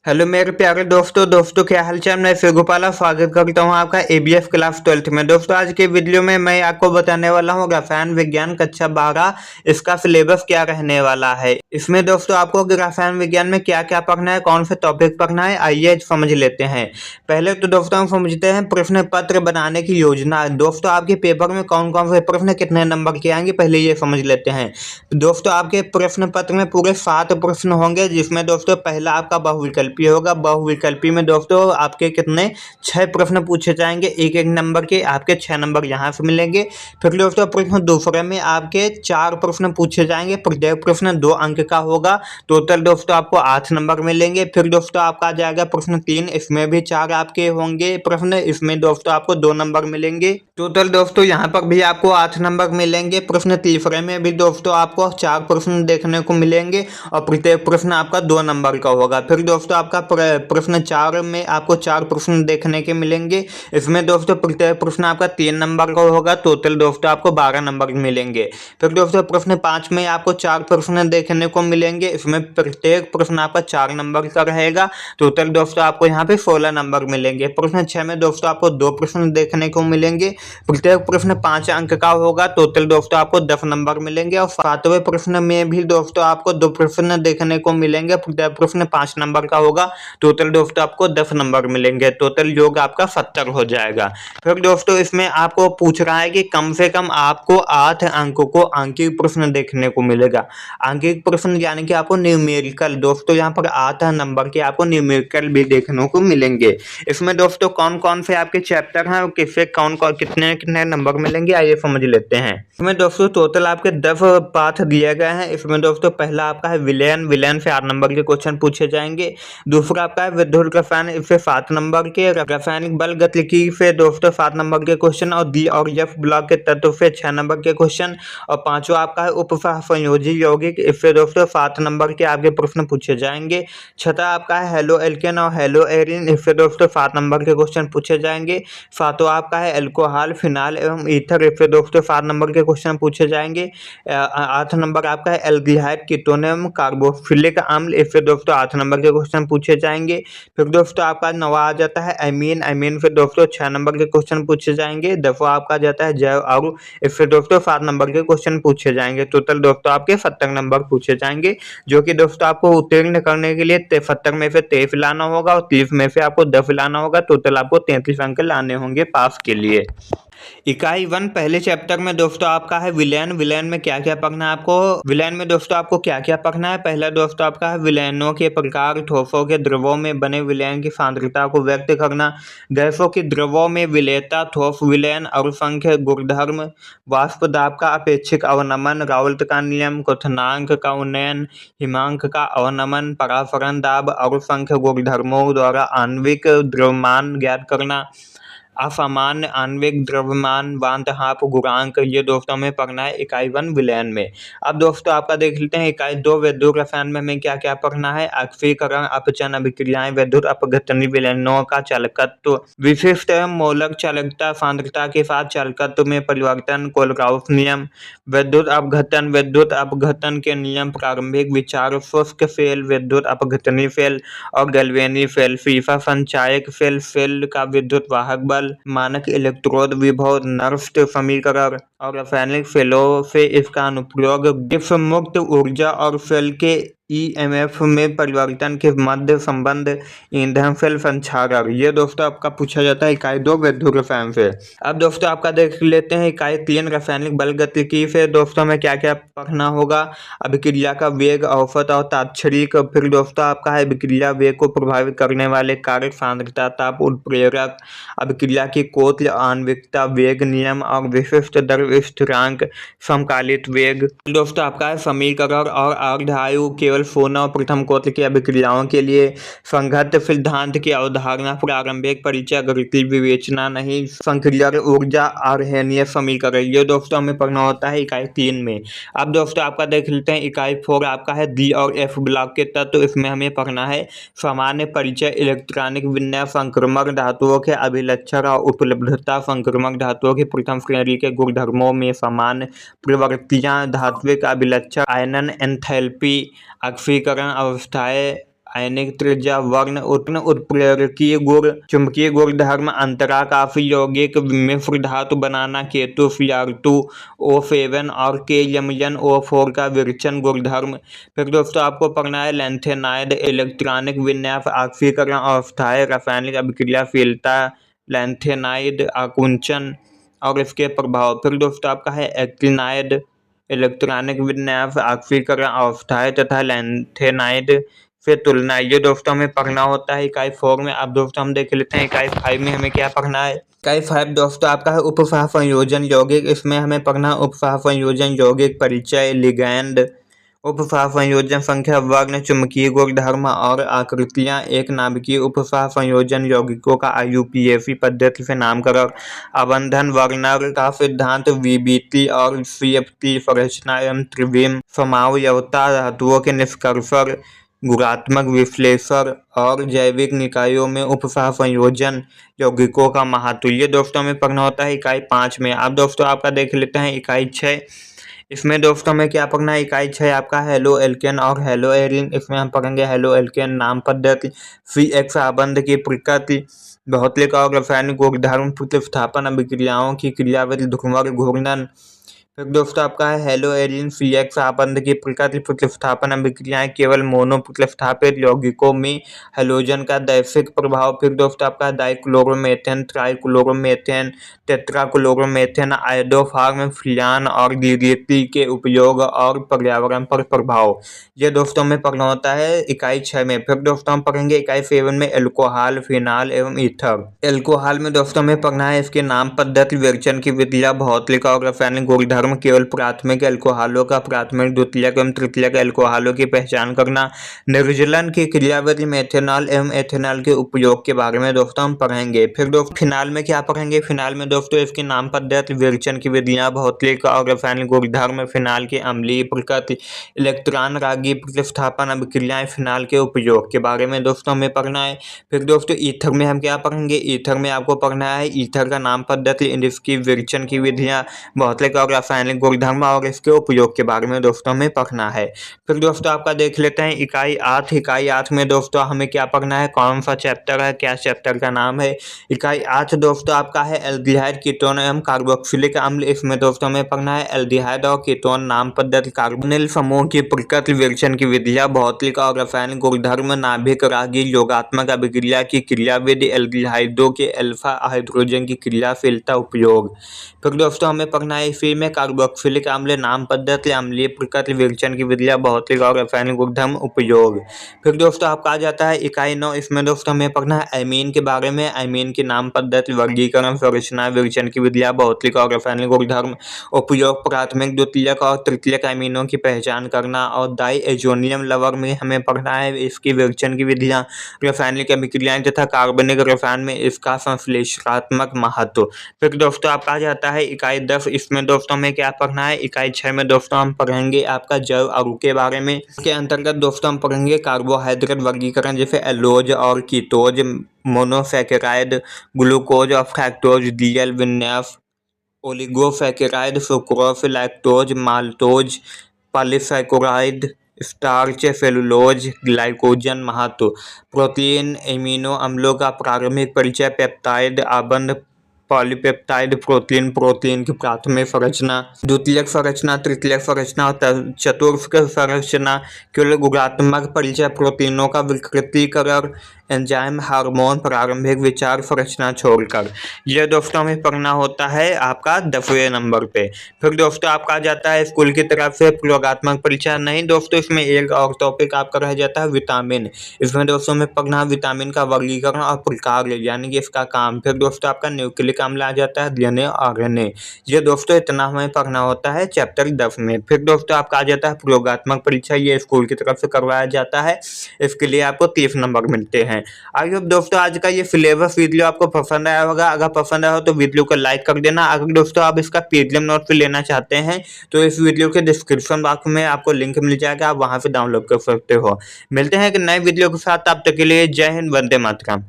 Hello मेरे प्यारे दोस्तों क्या हालचाल। मैं फिर गोपाला स्वागत करता हूं आपका एबीएफ क्लास 12th में। दोस्तों आज के वीडियो में मैं आपको बताने वाला हूं रसायन विज्ञान कक्षा 12 इसका सिलेबस क्या रहने वाला है। इसमें दोस्तों आपको रसायन विज्ञान में क्या क्या पढ़ना है, कौन से टॉपिक पढ़ना है, आइए समझ लेते हैं। पहले तो दोस्तों हम समझते हैं प्रश्न पत्र बनाने की योजना। दोस्तों आपके पेपर में कौन कौन से प्रश्न कितने नंबर के आएंगे पहले ये समझ लेते हैं। दोस्तों आपके प्रश्न पत्र में पूरे 7 प्रश्न होंगे, जिसमें दोस्तों पहला आपका बहुविकल्पी होगा। बहुविकल्पी में दोस्तों आपके कितने 6 प्रश्न पूछे जाएंगे, एक एक नंबर के आपके 6 नंबर यहाँ से मिलेंगे। फिर दोस्तों प्रश्न दूसरे में आपके 4 प्रश्न पूछे जाएंगे, प्रत्येक प्रश्न 2 अंक का होगा। टोटल दोस्तों आपको 8 नंबर मिलेंगे। फिर दोस्तों आपका आ जाएगा प्रश्न 3, इसमें भी 4 आपके होंगे प्रश्न, इसमें दोस्तों आपको 2 नंबर मिलेंगे। टोटल दोस्तों यहाँ पर भी आपको 8 नंबर मिलेंगे। प्रश्न तीसरे में भी दोस्तों आपको 4 प्रश्न देखने को मिलेंगे और प्रत्येक प्रश्न आपका 2 नंबर का होगा। फिर दोस्तों आपका प्रश्न 4 में आपको 4 प्रश्न देखने के मिलेंगे, इसमें दोस्तों प्रत्येक प्रश्न आपका 3 नंबर का होगा। टोटल दोस्तों आपको 12 नंबर मिलेंगे। फिर दोस्तों प्रश्न 5 में आपको 4 प्रश्न देखने को मिलेंगे, इसमें प्रत्येक प्रश्न आपका 4 नंबर का रहेगा। टोटल दोस्तों आपको यहाँ पे 16 नंबर मिलेंगे। प्रश्न 6 में दोस्तों आपको 2 प्रश्न देखने को मिलेंगे, प्रत्येक प्रश्न 5 अंक का होगा। टोटल दोस्तों आपको 10 नंबर मिलेंगे। और 7वें प्रश्न में भी दोस्तों आपको 2 प्रश्न देखने को मिलेंगे, प्रत्येक प्रश्न 5 नंबर का होगा। टोटल दोस्तों आपको 10 नंबर मिलेंगे। टोटल योग आपका 70 हो जाएगा। फिर दोस्तों इसमें आपको पूछ रहा है कि कम से कम आपको 8 अंकों को आंकिक प्रश्न देखने को मिलेगा। आंकिक प्रश्न यानी कि आपको न्यूमेरिकल, दोस्तों यहाँ पर 8 नंबर के आपको न्यूमेरिकल भी देखने को मिलेंगे। इसमें दोस्तों कौन कौन से आपके चैप्टर हैं और किससे कौन कौन कितने कितने नंबर मिलेंगे आइए समझ लेते हैं। इसमें दोस्तों टोटल आपके 10 पाठ दिए गए हैं। इसमें दोस्तों पहला आपका है विलयन से 8 नंबर के क्वेश्चन पूछे जाएंगे। दूसरा आपका है विद्युत रसायन, इससे 7 नंबर के। रासायनिक बल गतिकी से दोस्तों 7 नंबर के क्वेश्चन और डी और एफ ब्लॉक के तत्व से 6 नंबर के क्वेश्चन। और पांचवा आपका है उपसंयोजी यौगिक, इससे दोस्तों 7 नंबर के आपके प्रश्न पूछे जाएंगे। छठा आपका है हेलो एल्केन और हेलो एरिन, इससे दोस्तों 7 नंबर के क्वेश्चन पूछे जाएंगे। सातवां आपका है एल्कोहल, फिनाल एवं ईथर, इससे दोस्तों 7 नंबर के क्वेश्चन पूछे जाएंगे। 8 नंबर आपका है एल्डिहाइड, कीटोनियम, कार्बोक्सिलिक अम्ल, इससे दोस्तों 8 नंबर के क्वेश्चन पूछे जाएंगे। फिर दोस्तों आपका 9वां आ जाता है अमीन से दोस्तों 6 नंबर के क्वेश्चन पूछे जाएंगे। 10वां आपका आ जाता है जैव अणु, इससे दोस्तों 7 नंबर के क्वेश्चन पूछे जाएंगे। टोटल दोस्तों आपके 70 नंबर पूछे जाएंगे, जो कि दोस्तों आपको उत्तीर्ण करने के लिए 70 में से 23 लाना होगा और 30 में से आपको 10 लाना होगा। टोटल आपको 33 अंक लाने होंगे पास के लिए। इकाई 1 पहले चैप्टर में दोस्तों आपका है विलयन में क्या क्या पढ़ना है आपको। विलयन में दोस्तों आपको क्या क्या पढ़ना है। पहला दोस्तों आपका है विलयनों के प्रकार, ठोसों के द्रवों में बने विलयन की सांद्रता को व्यक्त करना, गैसों की द्रवों में विलेयता, ठोस विलयन, असंख्य गुणधर्म, वाष्प दाब का अपेक्षिक अवनमन, राउल्ट का नियम, क्वथनांक का उन्नयन, हिमांक का अवनमन, परासरण दाब, असंख्य गुणधर्मों द्वारा आणविक द्रव्यमान ज्ञात करना, असामान्य आणविक द्रव्यमान, वांतहाप गुणांक, ये दोस्तों हमें पढ़ना है इकाई 1 विलयन में। अब दोस्तों आपका देख लेते हैं इकाई 2 विद्युत रसायन में हमें क्या क्या पढ़ना है। ऑक्सीकरण, अपचन अभिक्रियाएं, विद्युत अपघटनी विलयनों का चालकत्व, विशिष्ट मोलक चालकता, सांद्रता के साथ चालकत्व में परिवर्तन, कोलराउस नियम, विद्युत अपघटन के नियम, प्रारंभिक विचार, शुष्क फेल, विद्युत अपघटनी फेल और गैल्वेनी फेल, फीफा संचायक फेल का विद्युत वाहक बल, मानक इलेक्ट्रोड विभव, नर्स्ट समीकरण और रासायनिक फेलों से इसका अनुप्रयोग, गिब्स मुक्त ऊर्जा और फेल के ईएमएफ में परिवर्तन के मध्य संबंध, ईंधन सेल संचारण, ये दोस्तों आपका पूछा जाता है इकाई 2 विद्युत रसायन से। अब दोस्तों आपका देख लेते हैं इकाई 3 रासायनिक बल गतिकी से दोस्तों में क्या क्या पढ़ना होगा। अभिक्रिया का वेग, औसत और तात्क्षणिक। फिर दोस्तों आपका है अभिक्रिया वेग को प्रभावित करने वाले कारक, सांद्रता, ताप उत्प्रेरक, अभिक्रिया की कोटि, आणविकता, वेग नियम और विशिष्ट द्रव्य स्थिरांक, समकालिक वेग। दोस्तों आपका है समीकरण और अर्धायु केवल शून्य और प्रथम कोटि की अभिक्रियाओं के लिए, संघट्ट सिद्धांत की अवधारणा, प्रारंभिक परिचय, गणितीय विवेचना नहीं, संक्रिय ऊर्जा, अर्हेनीय समीकरण, ये दोस्तों हमें पढ़ना होता है इकाई 3 में। अब दोस्तों आपका देख लेते हैं इकाई 4 आपका है डी और एफ ब्लॉक के तत्व, इसमें हमें पढ़ना है सामान्य परिचय, इलेक्ट्रॉनिक विन्यास, संक्रमण धातुओं के अभिलक्षण और उपलब्धता, संक्रमण धातुओं की प्रथम श्रेणी के गुणधर्मों में सामान्य प्रवृत्तियां, धात्विक अभिलक्षण, आयनन एंथैल्पी, ऑक्सीकरण अवस्थाएं, आयनिक त्रिज्या, वर्ण, उत्प्रेरकीय गुण, चुंबकीय गुणधर्म, अंतरा, काफी यौगिक, मिश्र धातु बनाना, केतु Cr2O7 और K-यमजन O4 का विरचन गुणधर्म। फिर दोस्तों आपको पढ़ना है लैंथेनाइड, इलेक्ट्रॉनिक विन्यास, ऑक्सीकरण अवस्थाएं, रासायनिक अभिक्रियाशीलता, लैंथेनाइड आकुंचन और इसके प्रभाव। फिर दोस्तों आपका है एक्टिनाइड, इलेक्ट्रॉनिक विन्यास, ऑक्सीकरण अवस्थाएं तथा लैंथेनाइड से तुलना। ये दोस्तों हमें पढ़ना होता है इकाई 4 में। अब दोस्तों हम देख लेते हैं इकाई 5 में हमें क्या पढ़ना है। इकाई 5 दोस्तों आपका है उपसह संयोजन यौगिक। इसमें हमें पढ़ना उपसह संयोजन यौगिक, परिचय, लिगैंड, उपसह संयोजन संख्या, वर्ण, चुंबकीय गुणधर्म और आकृतियां, एक नाभिकीय उपसह संयोजन यौगिकों का IUPAC पद्धति से नामकरण, अबंधन, वर्नर का सिद्धांत, VBT और CFT संरचना एवं त्रिविम समावयवता, धातुओं के निष्कर्षण, गुणात्मक विश्लेषण और जैविक निकायों में उपसह संयोजन यौगिकों का महत्व। ये दोस्तों में पढ़ना होता है इकाई 5 में। अब दोस्तों आपका देख लेते हैं इकाई 6। इसमें दोस्तों में क्या पढ़ना है इकाई 6 आपका हेलो एल्केन और हेलो एरिन। इसमें हम पढ़ेंगे हेलो एल्केन नाम पद्धति, CX आबंध की प्रकृति, भौतिक और रासायनिक गुणधर्म, प्रतिस्थापन अभिक्रियाओं की क्रियाविधि, ध्रुवण घूर्णन। फिर दोस्तों आपका है हेलो एरिन, CX आबंध की प्रकृति, प्रतिस्थापन अभिक्रियाएं, केवल मोनो प्रतिस्थापित यौगिकों में हेलोजन का दैशिक प्रभाव। फिर दोस्तों आपका डाइक्लोरोमेथेन, ट्राइक्लोरोमेथेन, टेट्राक्लोरोमेथेन, आयोडोफार्म, फ्रियान और DDT के उपयोग और पर्यावरण पर प्रभाव। ये दोस्तों में पढ़ना होता है इकाई 6 में। फिर दोस्तों हम पढ़ेंगे इकाई 7 में एल्कोहल, फिनाल एवं ईथर। एल्कोहल में दोस्तों में पढ़ना है इसके नाम पद्धति, विरचन की विधियां, भौतिक और रासायनिक गुणधर्म, केवल प्राथमिक एल्कोहलों का, प्राथमिक, द्वितीयक एवं तृतीयक एल्कोहलों की पहचान करना, निर्जलन की क्रियाविधि, मेथेनॉल एवं एथेनॉल के उपयोग के बारे में दोस्तों हम पढ़ेंगे। फिर दोस्तों फिनाल में क्या पढ़ेंगे। फिनाल में दोस्तों इसकी नाम पद्धति, विरचन की विधियां, भौतिक और रासायनिक गुणधर्म, फिनाल की अम्लीय प्रकृति, इलेक्ट्रॉन रागी प्रतिस्थापन अभिक्रियाएं, फिनाल के उपयोग के बारे में दोस्तों हमें पढ़ना है। फिर दोस्तों ईथर में हम क्या पढ़ेंगे। ईथर में आपको पढ़ना है ईथर का नाम पद्धति, इसकी विरचन की विधियां, भौतिक और रासायनिक गुणधर्म और इसके उपयोग के बारे में दोस्तों हमें पढ़ना है। फिर दोस्तों आपका देख लेते हैं इकाई 8। इकाई 8 में दोस्तों हमें क्या पढ़ना है, कौन सा चैप्टर है, क्या चैप्टर का नाम है। इकाई 8 दोस्तों आपका है एल्डिहाइड, कीटोन एवं कार्बोक्सिलिक अम्ल। इसमें दोस्तों हमें पढ़ना है एल्डिहाइड और कीटोन नाम पद्धति, कार्बोनिल समूह की प्रकृति, विरचन की विधियां, भौतिक और रासायनिक गुणधर्म, नाभिक रागी योगात्मक अभिक्रिया की क्रियाविधि, एल्डिहाइडों के अल्फा हाइड्रोजन की क्रियाशीलता, उपयोग। फिर दोस्तों हमें पढ़ना है इसी में कार्बोक्सिलिक अम्ल नाम पद्धति, अम्लीय प्रकृति, विरचन की विधियां, भौतिक और रासायनिक गुणधर्म, उपयोग। फिर दोस्तों आपका आ जाता है इकाई 9। इसमें दोस्तों हमें पढ़ना है एमीन के बारे में, एमीन की नाम पद्धति, वर्गीकरण, संरचना, विरचन की विधियां, भौतिक और रासायनिक गुणधर्म, उपयोग, प्राथमिक, द्वितीयक और तृतीयक एमीनों की पहचान करना। और डाइएजोनियम लवण में हमें पढ़ना है इसकी विरचन की विधियां, रासायनिक अभिक्रियाएं तथा कार्बनिक रसायन में इसका संश्लेषणात्मक महत्व। फिर दोस्तों आपका आ जाता है इकाई 10। इसमें दोस्तों हमें क्या पढ़ना है, इकाई 6 में दोस्तों हम पढ़ेंगे आपका जैव अणु के बारे में। इसके अंतर्गत दोस्तों हम पढ़ेंगे कार्बोहाइड्रेट वर्गीकरण, जैसे एलोज और कीटोज, मोनोसैकेराइड, ग्लूकोज और फ्रैक्टोज, DL विन्यास, oligosaccharide, sucrose, lactose, maltose, polysaccharide, starch, cellulose, glycogen, महत्व। प्रोटीन, एमिनो अम्लों का प्रारंभिक परिचय, पेप्टाइड आबंध, पॉलीपेप्टाइड प्रोटीन, प्रोटीन की प्राथमिक संरचना, द्वितीयक संरचना, तृतीयक संरचना और चतुर्थ संरचना, केवल गुणात्मक परिचय, प्रोटीनों का विकृतीकरण, एंजाइम, हार्मोन, प्रारंभिक विचार, संरचना छोड़कर। यह दोस्तों हमें पढ़ना होता है आपका 10वें नंबर पे। फिर दोस्तों आपका आ जाता है स्कूल की तरफ से प्रयोगात्मक परीक्षा। नहीं दोस्तों, इसमें एक और टॉपिक आपका रह जाता है विटामिन। इसमें दोस्तों में पढ़ना विटामिन का वर्गीकरण और प्रकार, यानी कि इसका काम। फिर दोस्तों आपका न्यूक्लिक अम्ल आ जाता है, DNA और RNA। ये दोस्तों इतना हमें पढ़ना होता है चैप्टर 10 में। फिर दोस्तों आपका आ जाता है प्रयोगात्मक परीक्षा। ये स्कूल की तरफ से करवाया जाता है, इसके लिए आपको 30 नंबर मिलते हैं। आई होप दोस्तों आज का ये सिलेबस वीडियो आपको पसंद आया होगा। अगर पसंद आया हो तो वीडियो को लाइक कर देना। अगर दोस्तों आप इसका PDF नोट भी लेना चाहते हैं तो इस वीडियो के डिस्क्रिप्शन बॉक्स में आपको लिंक मिल जाएगा, आप वहां से डाउनलोड कर सकते हो। मिलते हैं एक नए वीडियो के साथ, तब तक के लिए जय हिंद, वंदे मातरम।